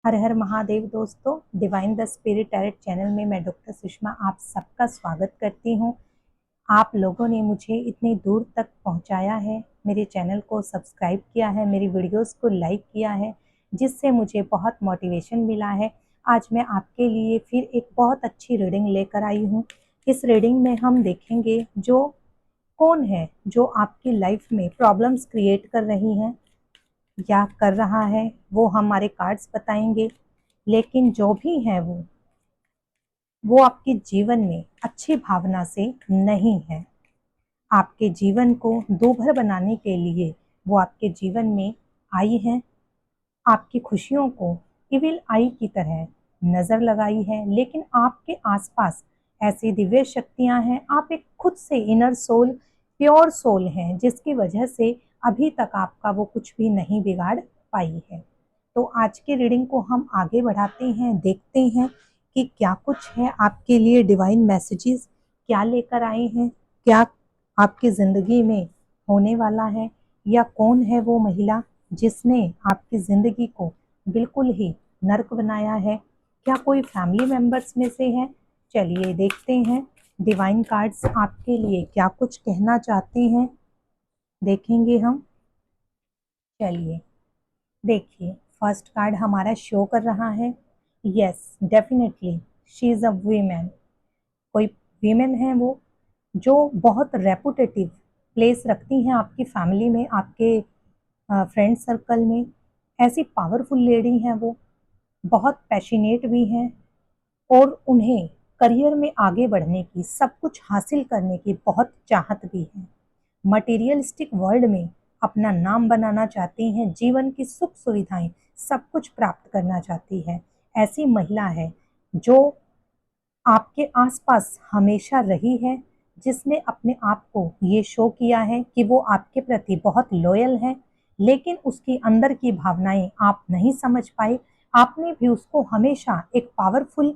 हर हर महादेव दोस्तों, divine the spirit tarot channel में मैं डॉक्टर सुषमा आप सबका स्वागत करती हूँ। आप लोगों ने मुझे इतनी दूर तक पहुँचाया है, मेरे चैनल को सब्सक्राइब किया है, मेरी वीडियोस को लाइक किया है, जिससे मुझे बहुत मोटिवेशन मिला है। आज मैं आपके लिए फिर एक बहुत अच्छी रीडिंग लेकर आई हूँ। इस रीडिंग में हम देखेंगे जो कौन है जो आपकी लाइफ में प्रॉब्लम्स क्रिएट कर रही हैं या कर रहा है, वो हमारे कार्ड्स बताएंगे। लेकिन जो भी है वो आपके जीवन में अच्छी भावना से नहीं है। आपके जीवन को दोभर बनाने के लिए वो आपके जीवन में आई है। आपकी खुशियों को इविल आई की तरह नजर लगाई है, लेकिन आपके आसपास ऐसी दिव्य शक्तियां हैं। आप एक खुद से इनर सोल, प्योर सोल हैं, जिसकी वजह से अभी तक आपका वो कुछ भी नहीं बिगाड़ पाई है। तो आज की रीडिंग को हम आगे बढ़ाते हैं, देखते हैं कि क्या कुछ है आपके लिए डिवाइन मैसेजेस क्या लेकर आए हैं, क्या आपकी जिंदगी में होने वाला है, या कौन है वो महिला जिसने आपकी जिंदगी को बिल्कुल ही नर्क बनाया है। क्या कोई फैमिली मेंबर्स में से है? चलिए देखते हैं डिवाइन कार्ड्स आपके लिए क्या कुछ कहना चाहते हैं, देखेंगे हम। चलिए देखिए, फर्स्ट कार्ड हमारा शो कर रहा है, yes definitely she is a women. कोई वीमेन है वो जो बहुत रेपुटेटिव प्लेस रखती हैं आपकी फैमिली में, आपके फ्रेंड सर्कल में। ऐसी पावरफुल लेडी हैं वो, बहुत पैशनेट भी हैं, और उन्हें करियर में आगे बढ़ने की, सब कुछ हासिल करने की बहुत चाहत भी है। मटेरियलिस्टिक वर्ल्ड में अपना नाम बनाना चाहती हैं, जीवन की सुख सुविधाएं सब कुछ प्राप्त करना चाहती है। ऐसी महिला है जो आपके आसपास हमेशा रही है, जिसने अपने आप को ये शो किया है कि वो आपके प्रति बहुत लॉयल है, लेकिन उसकी अंदर की भावनाएं आप नहीं समझ पाए। आपने भी उसको हमेशा एक पावरफुल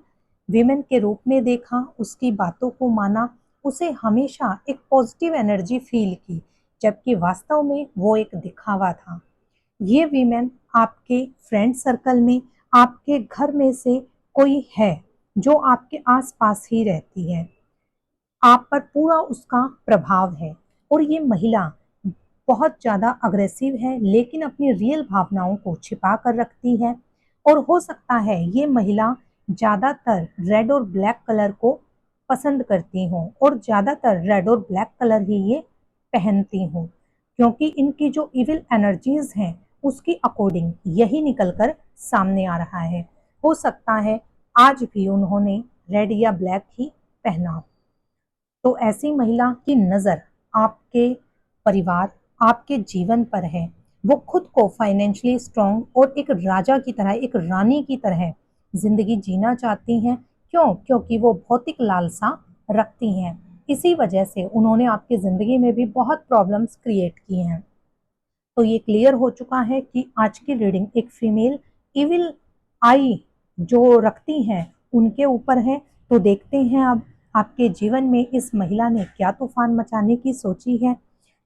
विमेन के रूप में देखा, उसकी बातों को माना, उसे हमेशा एक पॉजिटिव एनर्जी फील की, जबकि वास्तव में वो एक दिखावा था। ये वीमेन आपके फ्रेंड सर्कल में, आपके घर में से कोई है जो आपके आसपास ही रहती है, आप पर पूरा उसका प्रभाव है। और ये महिला बहुत ज़्यादा अग्रेसिव है, लेकिन अपनी रियल भावनाओं को छिपा कर रखती है। और हो सकता है ये महिला ज़्यादातर रेड और ब्लैक कलर को पसंद करती हों, और ज़्यादातर रेड और ब्लैक कलर ही ये पहनती हों, क्योंकि इनकी जो इविल एनर्जीज हैं उसकी अकॉर्डिंग यही निकलकर सामने आ रहा है। हो सकता है आज भी उन्होंने रेड या ब्लैक ही पहना हो। तो ऐसी महिला की नज़र आपके परिवार, आपके जीवन पर है। वो खुद को फाइनेंशियली स्ट्रांग और एक राजा की तरह, एक रानी की तरह जिंदगी जीना चाहती हैं। क्यों? क्योंकि वो भौतिक लालसा रखती हैं। इसी वजह से उन्होंने आपकी ज़िंदगी में भी बहुत प्रॉब्लम्स क्रिएट की हैं। तो ये क्लियर हो चुका है कि आज की रीडिंग एक फीमेल इविल आई जो रखती हैं उनके ऊपर है। तो देखते हैं अब आपके जीवन में इस महिला ने क्या तूफान मचाने की सोची है।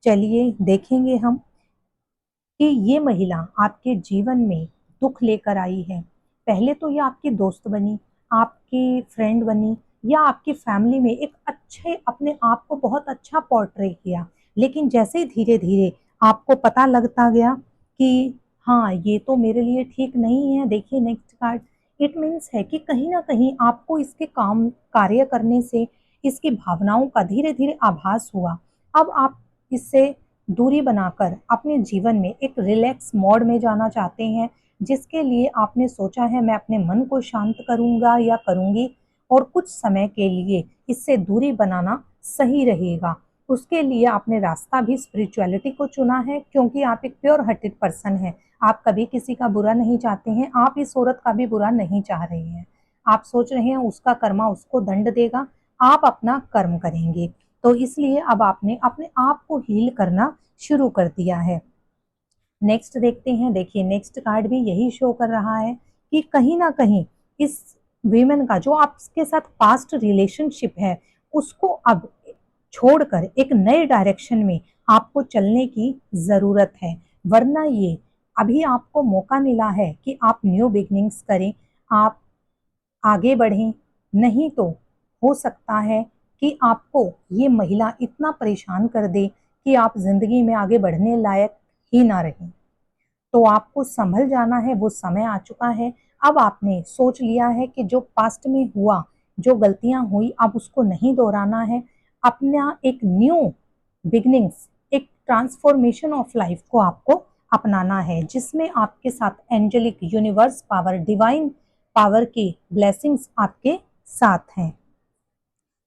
चलिए देखेंगे हम कि ये महिला आपके जीवन में दुख लेकर आई है। पहले तो ये आपकी दोस्त बनी, आपकी फ्रेंड बनी, या आपकी फैमिली में एक अच्छे अपने आप को बहुत अच्छा पोर्ट्रे किया, लेकिन जैसे धीरे धीरे आपको पता लगता गया कि हाँ ये तो मेरे लिए ठीक नहीं है। देखिए नेक्स्ट कार्ड, इट मीन्स है कि कहीं ना कहीं आपको इसके काम कार्य करने से इसकी भावनाओं का धीरे धीरे आभास हुआ। अब आप इससे दूरी बनाकर अपने जीवन में एक रिलैक्स मोड में जाना चाहते हैं, जिसके लिए आपने सोचा है मैं अपने मन को शांत करूंगा या करूंगी, और कुछ समय के लिए इससे दूरी बनाना सही रहेगा। उसके लिए आपने रास्ता भी स्पिरिचुअलिटी को चुना है, क्योंकि आप एक प्योर हार्टेड पर्सन हैं। आप कभी किसी का बुरा नहीं चाहते हैं, आप इस औरत का भी बुरा नहीं चाह रहे हैं। आप सोच रहे हैं उसका कर्मा उसको दंड देगा, आप अपना कर्म करेंगे। तो इसलिए अब आपने अपने आप को हील करना शुरू कर दिया है। नेक्स्ट देखते हैं। देखिए नेक्स्ट कार्ड भी यही शो कर रहा है कि कहीं ना कहीं इस वीमेन का जो आपके साथ पास्ट रिलेशनशिप है उसको अब छोड़कर एक नए डायरेक्शन में आपको चलने की जरूरत है, वरना ये अभी आपको मौका मिला है कि आप न्यू बिगनिंग्स करें, आप आगे बढ़ें। नहीं तो हो सकता है कि आपको ये महिला इतना परेशान कर दे कि आप जिंदगी में आगे बढ़ने लायक ही ना रहें। तो आपको संभल जाना है, वो समय आ चुका है। अब आपने सोच लिया है कि जो पास्ट में हुआ, जो गलतियां हुई, अब उसको नहीं दोहराना है। अपना एक न्यू बिगनिंग्स, एक ट्रांसफॉर्मेशन ऑफ लाइफ को आपको अपनाना है, जिसमें आपके साथ angelic universe power, divine power की ब्लेसिंग्स आपके साथ हैं।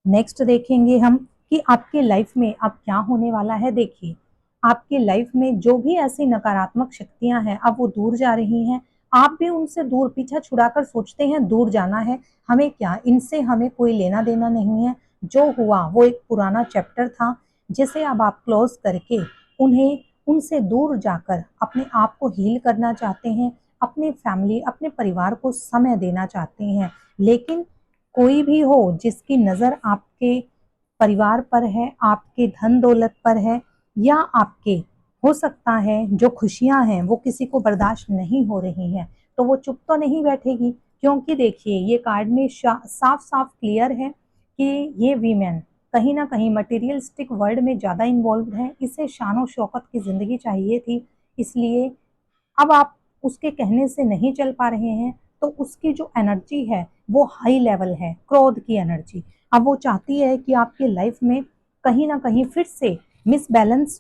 नेक्स्ट देखेंगे हम कि आपके लाइफ में अब क्या होने वाला है। देखिए, आपकी लाइफ में जो भी ऐसी नकारात्मक शक्तियां हैं, अब वो दूर जा रही हैं। आप भी उनसे दूर, पीछा छुड़ाकर सोचते हैं दूर जाना है, हमें क्या, इनसे हमें कोई लेना देना नहीं है। जो हुआ वो एक पुराना चैप्टर था, जिसे अब आप क्लोज करके उन्हें, उनसे दूर जाकर अपने आप को हील करना चाहते हैं, अपने फैमिली, अपने परिवार को समय देना चाहते हैं। लेकिन कोई भी हो जिसकी नज़र आपके परिवार पर है, आपके धन दौलत पर है, या आपके, हो सकता है जो खुशियां हैं वो किसी को बर्दाश्त नहीं हो रही हैं, तो वो चुप तो नहीं बैठेगी। क्योंकि देखिए, ये कार्ड में साफ साफ क्लियर है कि ये वीमेन कहीं ना कहीं मटेरियलिस्टिक वर्ल्ड में ज़्यादा इन्वॉल्व है। इसे शान और शौकत की ज़िंदगी चाहिए थी, इसलिए अब आप उसके कहने से नहीं चल पा रहे हैं। तो उसकी जो एनर्जी है वो हाई लेवल है, क्रोध की एनर्जी। अब वो चाहती है कि आपकी लाइफ में कहीं ना कहीं फिर से मिसबैलेंस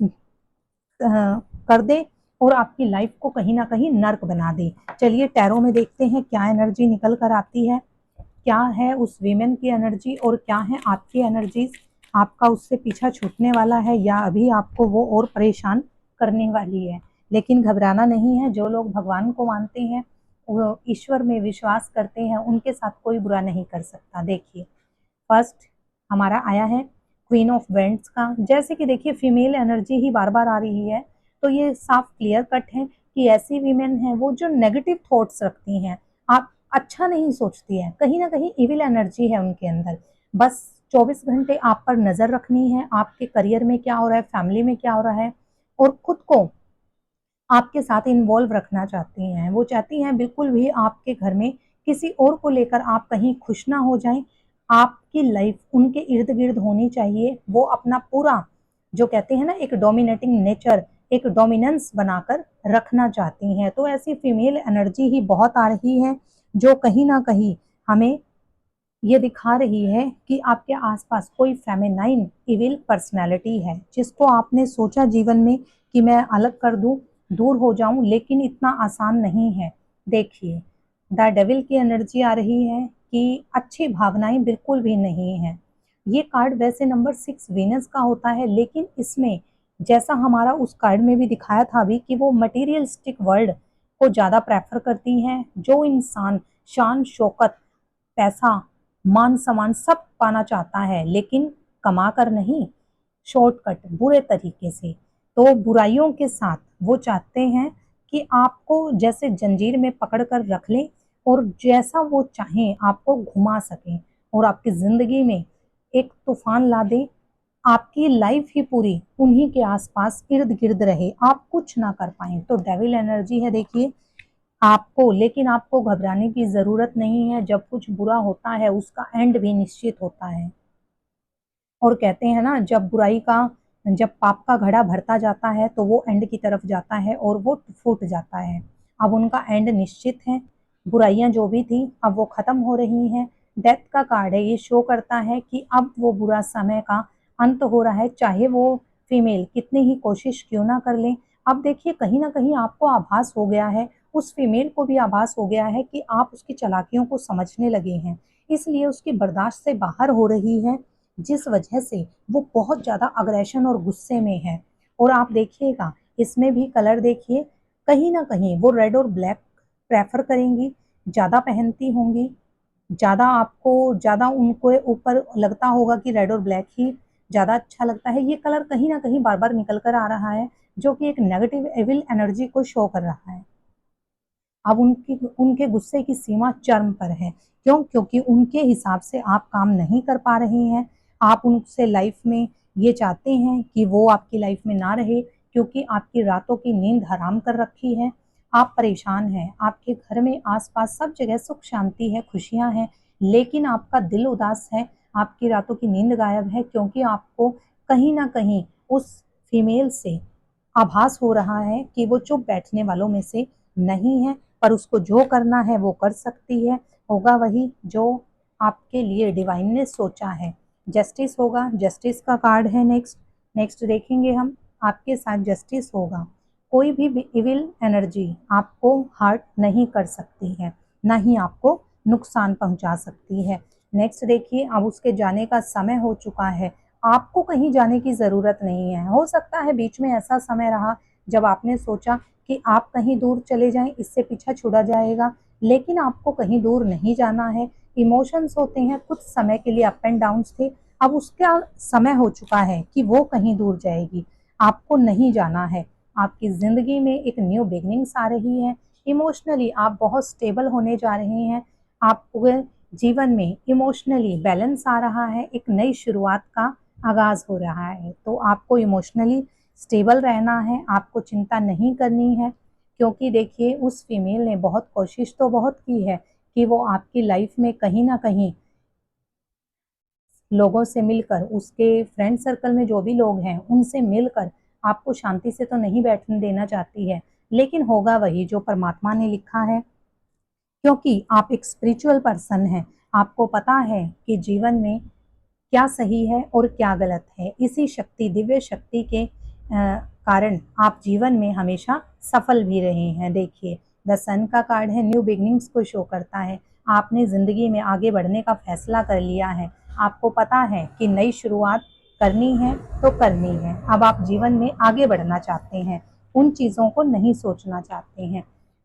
कर दे और आपकी लाइफ को कहीं ना कहीं नर्क बना दे। चलिए टैरो में देखते हैं क्या एनर्जी निकल कर आती है, क्या है उस वीमेन की एनर्जी और क्या है आपकी एनर्जीज। आपका उससे पीछा छूटने वाला है या अभी आपको वो और परेशान करने वाली है। लेकिन घबराना नहीं है। जो लोग भगवान को मानते हैं, वो ईश्वर में विश्वास करते हैं, उनके साथ कोई बुरा नहीं कर सकता। देखिए, फर्स्ट हमारा आया है क्वीन ऑफ वेंट्स का। जैसे कि देखिए, फीमेल एनर्जी ही बार बार आ रही है, तो ये साफ क्लियर कट है कि ऐसी वीमेन हैं वो जो नेगेटिव थॉट्स रखती हैं, आप अच्छा नहीं सोचती है, कहीं ना कहीं इविल एनर्जी है उनके अंदर। बस 24 घंटे आप पर नजर रखनी है, आपके करियर में क्या हो रहा है, फैमिली में क्या हो रहा है, और खुद को आपके साथ इन्वॉल्व रखना चाहती हैं। वो चाहती हैं बिल्कुल भी आपके घर में किसी और को लेकर आप कहीं खुश ना हो जाएं। आपकी लाइफ उनके इर्द गिर्द होनी चाहिए। वो अपना पूरा, जो कहते हैं ना, एक डोमिनेटिंग नेचर, एक डोमिनेंस बनाकर रखना चाहती हैं। तो ऐसी फीमेल एनर्जी ही बहुत आ रही है, जो कहीं ना कहीं हमें ये दिखा रही है कि आपके आसपास कोई फेमिनाइन इविल पर्सनैलिटी है, जिसको आपने सोचा जीवन में कि मैं अलग कर दूं, दूर हो जाऊं, लेकिन इतना आसान नहीं है। देखिए, द डेविल की एनर्जी आ रही है कि अच्छी भावनाएं बिल्कुल भी नहीं है। ये कार्ड वैसे नंबर 6 वीनस का होता है, लेकिन इसमें जैसा हमारा उस कार्ड में भी दिखाया था अभी कि वो मटेरियलिस्टिक वर्ल्ड को ज़्यादा प्रेफर करती हैं। जो इंसान शान शौकत, पैसा, मान सम्मान सब पाना चाहता है, लेकिन कमा कर नहीं, शॉर्टकट, बुरे तरीके से, तो बुराइयों के साथ वो चाहते हैं कि आपको जैसे जंजीर में पकड़ कर रख लें और जैसा वो चाहें आपको घुमा सकें और आपकी जिंदगी में एक तूफान ला दे। आपकी लाइफ ही पूरी उन्हीं के आसपास इर्द गिर्द रहे, आप कुछ ना कर पाए। तो डेविल एनर्जी है देखिए आपको। लेकिन आपको घबराने की जरूरत नहीं है। जब कुछ बुरा होता है उसका एंड भी निश्चित होता है। और कहते हैं ना, जब बुराई का, जब पाप का घड़ा भरता जाता है तो वो एंड की तरफ जाता है और वो फूट जाता है। अब उनका एंड निश्चित है। बुराइयां जो भी थी अब वो खत्म हो रही हैं। डेथ का कार्ड है, ये शो करता है कि अब वो बुरा समय का अंत हो रहा है, चाहे वो फीमेल कितनी ही कोशिश क्यों ना कर ले। अब देखिए, कहीं ना कहीं आपको आभास हो गया है, उस फीमेल को भी आभास हो गया है कि आप उसकी चालाकियों को समझने लगे हैं, इसलिए उसकी बर्दाश्त से बाहर हो रही है, जिस वजह से वो बहुत ज़्यादा अग्रेशन और गुस्से में है। और आप देखिएगा, इसमें भी कलर देखिए, कहीं ना कहीं वो रेड और ब्लैक प्रेफर करेंगी, ज़्यादा पहनती होंगी, ज़्यादा आपको, ज़्यादा उनको ऊपर लगता होगा कि रेड और ब्लैक ही ज़्यादा अच्छा लगता है। ये कलर कहीं ना कहीं बार बार निकल कर आ रहा है, जो कि एक नेगेटिव एविल एनर्जी को शो कर रहा है। अब उनकी, उनके गुस्से की सीमा चरम पर है। क्यों? क्योंकि उनके हिसाब से आप काम नहीं कर पा रहे हैं। आप उनसे लाइफ में ये चाहते हैं कि वो आपकी लाइफ में ना रहे, क्योंकि आपकी रातों की नींद हराम कर रखी है। आप परेशान हैं, आपके घर में आसपास सब जगह सुख शांति है, खुशियां हैं, लेकिन आपका दिल उदास है, आपकी रातों की नींद गायब है, क्योंकि आपको कहीं ना कहीं उस फीमेल से आभास हो रहा है कि वो चुप बैठने वालों में से नहीं है, पर उसको जो करना है वो कर सकती है, होगा वही जो आपके लिए डिवाइन ने सोचा है। जस्टिस होगा, जस्टिस का कार्ड है। नेक्स्ट नेक्स्ट देखेंगे हम, आपके साथ जस्टिस होगा। कोई भी इविल एनर्जी आपको हर्ट नहीं कर सकती है, ना ही आपको नुकसान पहुंचा सकती है। नेक्स्ट देखिए, अब उसके जाने का समय हो चुका है, आपको कहीं जाने की ज़रूरत नहीं है। हो सकता है बीच में ऐसा समय रहा जब आपने सोचा कि आप कहीं दूर चले जाएं, इससे पीछा छुड़ा जाएगा, लेकिन आपको कहीं दूर नहीं जाना है। इमोशंस होते हैं, कुछ समय के लिए अप एंड डाउन्स थे, अब उसका समय हो चुका है कि वो कहीं दूर जाएगी, आपको नहीं जाना है। आपकी ज़िंदगी में एक न्यू बिगनिंग्स आ रही है, इमोशनली आप बहुत स्टेबल होने जा रहे हैं, आपके जीवन में इमोशनली बैलेंस आ रहा है, एक नई शुरुआत का आगाज हो रहा है। तो आपको इमोशनली स्टेबल रहना है, आपको चिंता नहीं करनी है, क्योंकि देखिए उस फीमेल ने बहुत कोशिश तो बहुत की है कि वो आपकी लाइफ में कहीं ना कहीं लोगों से मिलकर, उसके फ्रेंड सर्कल में जो भी लोग हैं उनसे मिलकर आपको शांति से तो नहीं बैठने देना चाहती है, लेकिन होगा वही जो परमात्मा ने लिखा है, क्योंकि आप एक स्पिरिचुअल पर्सन हैं। आपको पता है कि जीवन में क्या सही है और क्या गलत है। इसी शक्ति, दिव्य शक्ति के कारण आप जीवन में हमेशा सफल भी रहे हैं। देखिए, द सन का कार्ड है, न्यू बिगनिंग्स को शो करता है। आपने ज़िंदगी में आगे बढ़ने का फैसला कर लिया है, आपको पता है कि नई शुरुआत करनी है तो करनी है। अब आप जीवन में आगे बढ़ना चाहते हैं, उन चीज़ों को नहीं सोचना चाहते हैं।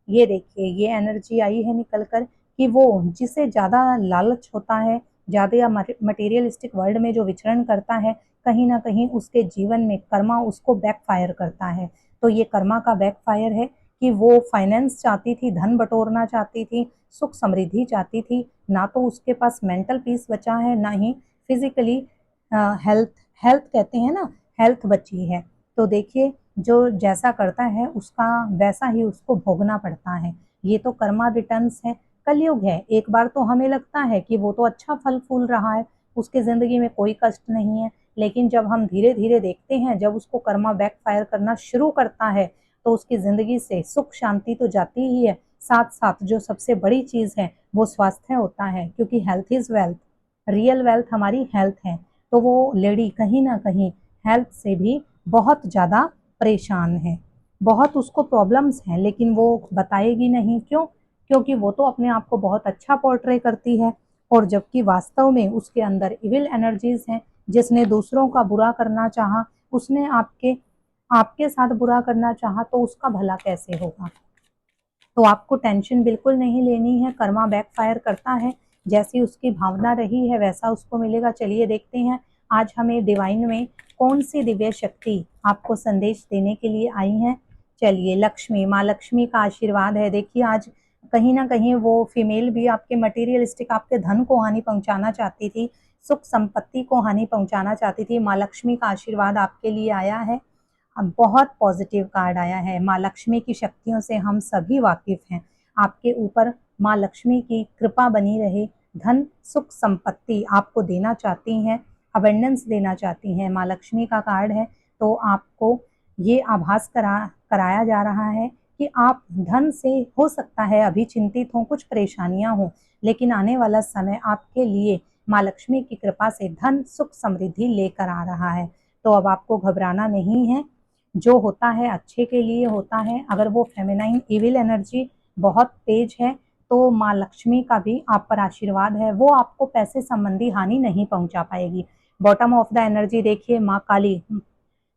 ये देखिए, ये एनर्जी आई है निकल कर कि वो जिसे ज़्यादा लालच होता है, ज़्यादा मटेरियलिस्टिक वर्ल्ड में जो विचरण करता है, कहीं ना कहीं उसके जीवन में कर्मा उसको बैकफायर करता है। तो ये कर्मा का बैकफायर है कि वो फाइनेंस चाहती थी, धन बटोरना चाहती थी, सुख समृद्धि चाहती थी, ना तो उसके पास मेंटल पीस बचा है, ना ही फिजिकली हेल्थ हेल्थ कहते हैं ना, हेल्थ बची है। तो देखिए, जो जैसा करता है उसका वैसा ही उसको भोगना पड़ता है। ये तो कर्मा रिटर्न्स है, कलयुग है। एक बार तो हमें लगता है कि वो तो अच्छा फल फूल रहा है, उसके ज़िंदगी में कोई कष्ट नहीं है, लेकिन जब हम धीरे धीरे देखते हैं, जब उसको कर्मा बैकफायर करना शुरू करता है, तो उसकी ज़िंदगी से सुख शांति तो जाती ही है, साथ साथ जो सबसे बड़ी चीज़ है वो स्वास्थ्य होता है, क्योंकि health is wealth, real wealth हमारी हेल्थ है। तो वो लेडी कहीं ना कहीं हेल्थ से भी बहुत ज़्यादा परेशान है, बहुत उसको प्रॉब्लम्स हैं, लेकिन वो बताएगी नहीं। क्यों? क्योंकि वो तो अपने आप को बहुत अच्छा पोर्ट्रे करती है, और जबकि वास्तव में उसके अंदर इविल एनर्जीज हैं। जिसने दूसरों का बुरा करना चाहा, उसने आपके आपके साथ बुरा करना चाहा, तो उसका भला कैसे होगा। तो आपको टेंशन बिल्कुल नहीं लेनी है, कर्मा बैकफायर करता है, जैसी उसकी भावना रही है वैसा उसको मिलेगा। चलिए देखते हैं आज हमें डिवाइन में कौन सी दिव्य शक्ति आपको संदेश देने के लिए आई है। चलिए, लक्ष्मी, माँ लक्ष्मी का आशीर्वाद है। देखिए, आज कहीं ना कहीं वो फीमेल भी आपके मटेरियलिस्टिक, आपके धन को हानि पहुंचाना चाहती थी, सुख संपत्ति को हानि पहुंचाना चाहती थी। माँ लक्ष्मी का आशीर्वाद आपके लिए आया है। अब बहुत पॉजिटिव कार्ड आया है। माँ लक्ष्मी की शक्तियों से हम सभी वाकिफ हैं। आपके ऊपर माँ लक्ष्मी की कृपा बनी रहे, धन सुख संपत्ति आपको देना चाहती हैं, अबेंडेंस देना चाहती हैं। माँ लक्ष्मी का कार्ड है, तो आपको ये आभास कराया जा रहा है कि आप धन से हो सकता है अभी चिंतित हों, कुछ परेशानियां हों, लेकिन आने वाला समय आपके लिए माँ लक्ष्मी की कृपा से धन सुख समृद्धि लेकर आ रहा है। तो अब आपको घबराना नहीं है, जो होता है अच्छे के लिए होता है। अगर वो फेमिनाइन इविल एनर्जी बहुत तेज है, तो माँ लक्ष्मी का भी आप पर आशीर्वाद है, वो आपको पैसे संबंधी हानि नहीं पहुंचा पाएगी। बॉटम ऑफ द एनर्जी देखिए, माँ काली,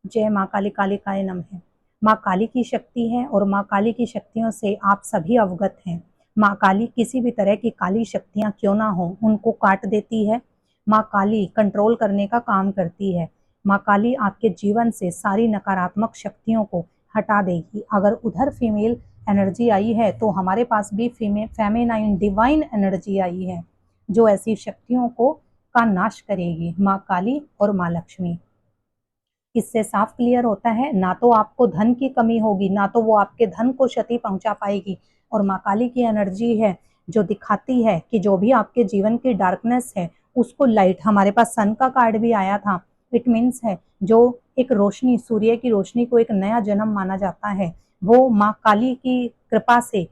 जय माँ काली, कालिकाए नमः। माँ काली की शक्ति है, और माँ काली की शक्तियों से आप सभी अवगत हैं। माँ काली किसी भी तरह की काली शक्तियाँ क्यों ना हो, उनको काट देती है। माँ काली कंट्रोल करने का काम करती है। माँ काली आपके जीवन से सारी नकारात्मक शक्तियों को हटा देगी। अगर उधर फीमेल एनर्जी आई है, तो हमारे पास भी फेमिनाइन डिवाइन एनर्जी आई है, जो ऐसी शक्तियों को का नाश करेगी, माँ काली और माँ लक्ष्मी। इससे साफ क्लियर होता है ना तो आपको धन की कमी होगी, ना तो वो आपके धन को क्षति पहुंचा पाएगी। और माँ काली की एनर्जी है जो दिखाती है कि जो भी आपके जीवन की डार्कनेस है उसको लाइट, हमारे पास सन का कार्ड भी आया था, इट मीन्स है जो एक रोशनी, सूर्य की रोशनी को एक नया जन्म माना जाता है। वो माँ काली की कृपा से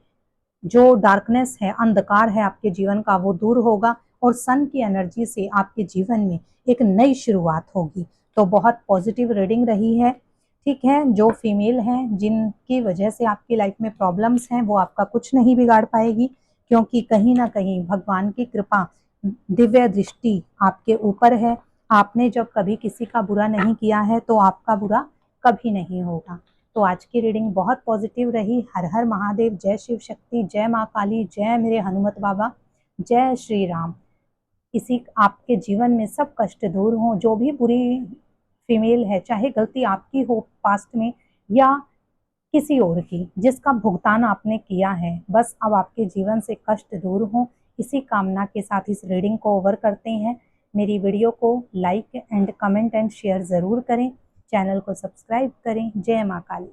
जो डार्कनेस है, अंधकार है आपके जीवन का, वो दूर होगा और सन की एनर्जी से आपके जीवन में एक नई शुरुआत होगी। तो बहुत पॉजिटिव रीडिंग रही है। ठीक है, जो फीमेल हैं जिनकी वजह से आपकी लाइफ में प्रॉब्लम्स हैं वो आपका कुछ नहीं बिगाड़ पाएगी, क्योंकि कहीं ना कहीं भगवान की कृपा, दिव्य दृष्टि आपके ऊपर है। आपने जब कभी किसी का बुरा नहीं किया है तो आपका बुरा कभी नहीं होगा। तो आज की रीडिंग बहुत पॉजिटिव रही। हर हर महादेव, जय शिव शक्ति, जय माँ काली, जय मेरे हनुमत बाबा, जय श्री राम। इसी आपके जीवन में सब कष्ट दूर हों। जो भी बुरी फीमेल है, चाहे गलती आपकी हो पास्ट में या किसी और की, जिसका भुगतान आपने किया है, बस अब आपके जीवन से कष्ट दूर हों, इसी कामना के साथ इस रीडिंग को ओवर करते हैं। मेरी वीडियो को like and comment and share ज़रूर करें, चैनल को सब्सक्राइब करें। जय माँ काली।